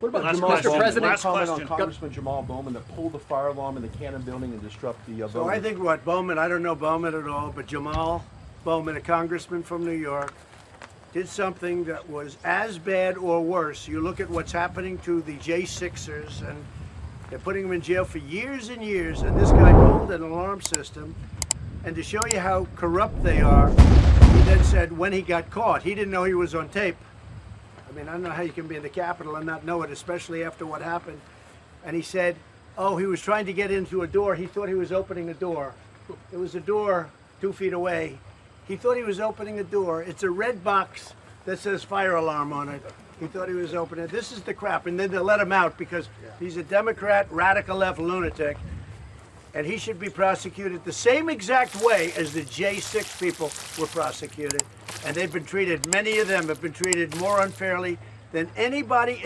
What about Last Jamaal question. Bowman? President, Last comment question. on Congressman Jamaal Bowman that pulled the fire alarm in the Cannon building and disrupt the So voting? I think what Bowman, I don't know Bowman at all, but Jamaal Bowman, a congressman from New York, did something that was as bad or worse. You look at what's happening to the J6ers, and they're putting them in jail for years and years, and this guy pulled an alarm system. And to show you how corrupt they are, he then said when he got caught, he didn't know he was on tape. I mean, I don't know how you can be in the Capitol and not know it, especially after what happened. And he said, oh, he was trying to get into a door. He thought he was opening a door. There was a door 2 feet away. He thought he was opening a door. It's a red box that says fire alarm on it. He thought he was opening it. This is the crap. And then they let him out because he's a Democrat, radical left lunatic. And he should be prosecuted the same exact way as the J6 people were prosecuted. And they've been treated, many of them have been treated more unfairly than anybody in